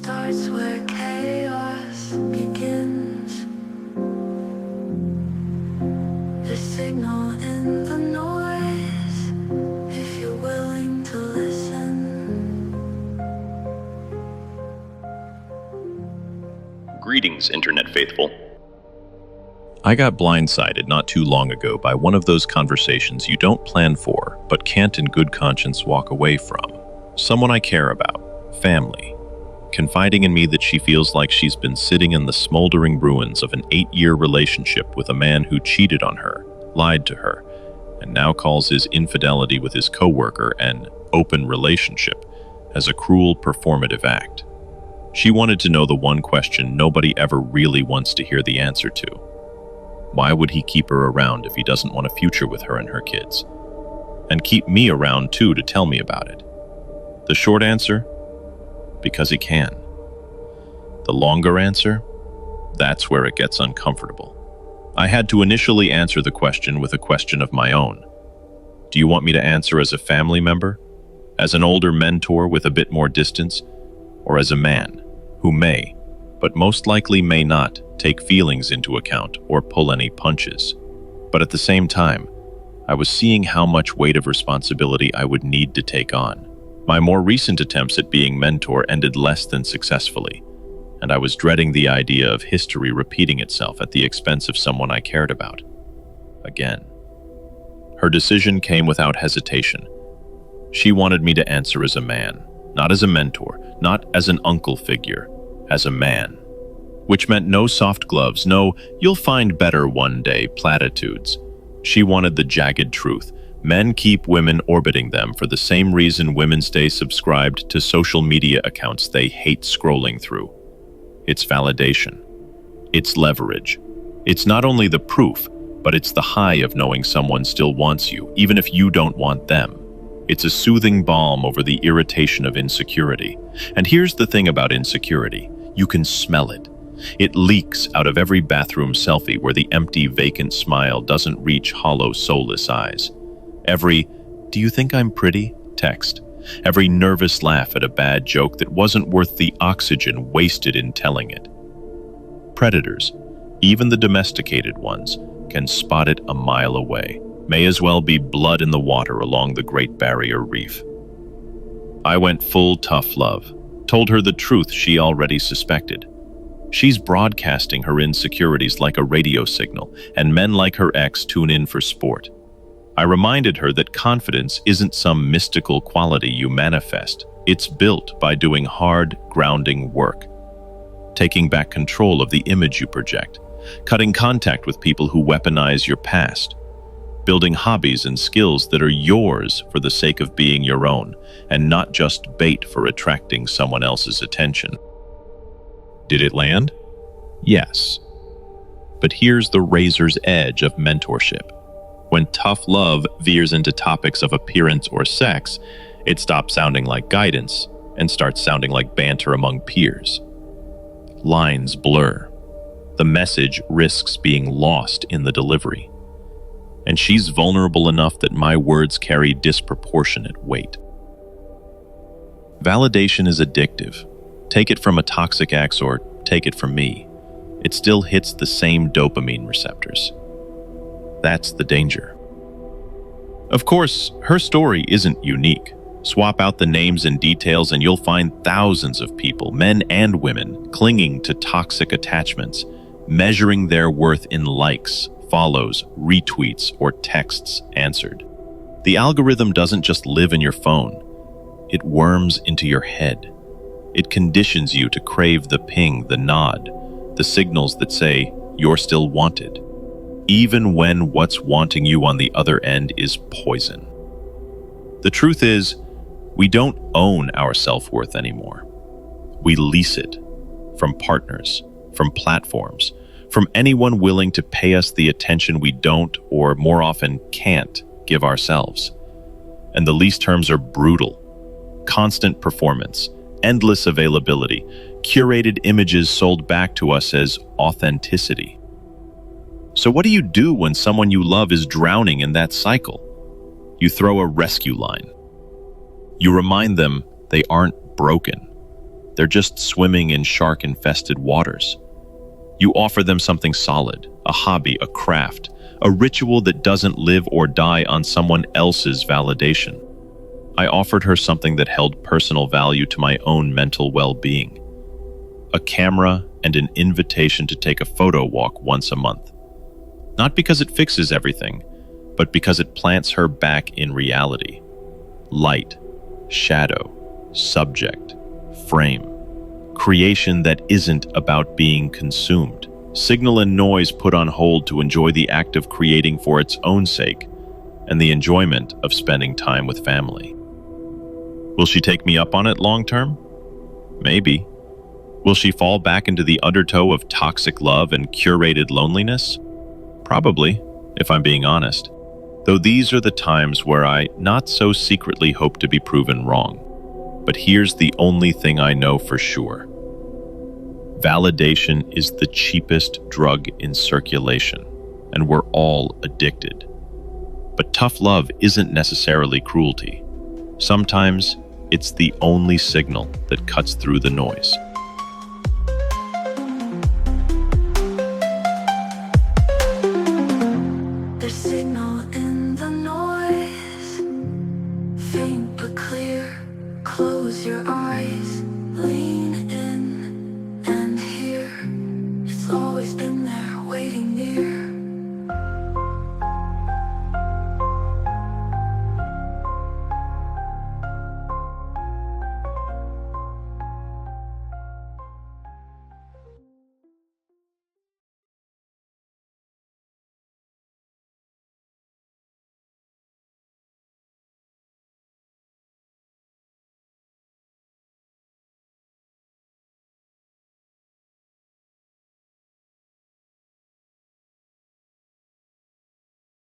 starts where chaos begins. The signal in the noise, if you're willing to listen. Greetings, Internet faithful. I got blindsided not too long ago by one of those conversations you don't plan for, but can't in good conscience walk away from. Someone I care about, family, confiding in me that she feels like she's been sitting in the smoldering ruins of an 8-year relationship with a man who cheated on her, lied to her, and now calls his infidelity with his coworker an open relationship as a cruel performative act. She wanted to know the one question nobody ever really wants to hear the answer to. Why would he keep her around if he doesn't want a future with her and her kids? And keep me around too to tell me about it? The short answer? Because he can. The longer answer? That's where it gets uncomfortable. I had to initially answer the question with a question of my own. Do you want me to answer as a family member? As an older mentor with a bit more distance? Or as a man who may, but most likely may not, take feelings into account or pull any punches? But at the same time, I was seeing how much weight of responsibility I would need to take on. My more recent attempts at being mentor ended less than successfully, and I was dreading the idea of history repeating itself at the expense of someone I cared about. Again. Her decision came without hesitation. She wanted me to answer as a man, not as a mentor, not as an uncle figure, as a man. Which meant no soft gloves, no "you'll find better one day" platitudes. She wanted the jagged truth. Men keep women orbiting them for the same reason women stay subscribed to social media accounts they hate scrolling through. It's validation. It's leverage. It's not only the proof, but it's the high of knowing someone still wants you, even if you don't want them. It's a soothing balm over the irritation of insecurity. And here's the thing about insecurity. You can smell it. It leaks out of every bathroom selfie where the empty, vacant smile doesn't reach hollow, soulless eyes. Every "do you think I'm pretty?" text. Every nervous laugh at a bad joke that wasn't worth the oxygen wasted in telling it. Predators, even the domesticated ones, can spot it a mile away. May as well be blood in the water along the Great Barrier Reef. I went full tough love, told her the truth she already suspected. She's broadcasting her insecurities like a radio signal, and men like her ex tune in for sport. I reminded her that confidence isn't some mystical quality you manifest. It's built by doing hard, grounding work. Taking back control of the image you project, cutting contact with people who weaponize your past, building hobbies and skills that are yours for the sake of being your own, and not just bait for attracting someone else's attention. Did it land? Yes. But here's the razor's edge of mentorship. When tough love veers into topics of appearance or sex, it stops sounding like guidance and starts sounding like banter among peers. Lines blur. The message risks being lost in the delivery. And she's vulnerable enough that my words carry disproportionate weight. Validation is addictive. Take it from a toxic ex or take it from me. It still hits the same dopamine receptors. That's the danger. Of course, her story isn't unique. Swap out the names and details and you'll find thousands of people, men and women, clinging to toxic attachments, measuring their worth in likes, follows, retweets, or texts answered. The algorithm doesn't just live in your phone. It worms into your head. It conditions you to crave the ping, the nod, the signals that say you're still wanted, even when what's wanting you on the other end is poison. The truth is, we don't own our self-worth anymore. We lease it from partners, from platforms, from anyone willing to pay us the attention we don't, or more often can't, give ourselves. And the lease terms are brutal. Constant performance, endless availability, curated images sold back to us as authenticity. So what do you do when someone you love is drowning in that cycle? You throw a rescue line. You remind them they aren't broken. they're just swimming in shark-infested waters. You offer them something solid, a hobby, a craft, a ritual that doesn't live or die on someone else's validation. I offered her something that held personal value to my own mental well-being. A camera and an invitation to take a photo walk once a month. Not because it fixes everything, but because it plants her back in reality. Light, shadow, subject, frame. Creation that isn't about being consumed. Signal and noise put on hold to enjoy the act of creating for its own sake and the enjoyment of spending time with family. Will she take me up on it long term? Maybe. Will she fall back into the undertow of toxic love and curated loneliness? Probably, if I'm being honest. Though these are the times where I not so secretly hope to be proven wrong. But here's the only thing I know for sure. Validation is the cheapest drug in circulation, and we're all addicted. But tough love isn't necessarily cruelty. Sometimes it's the only signal that cuts through the noise.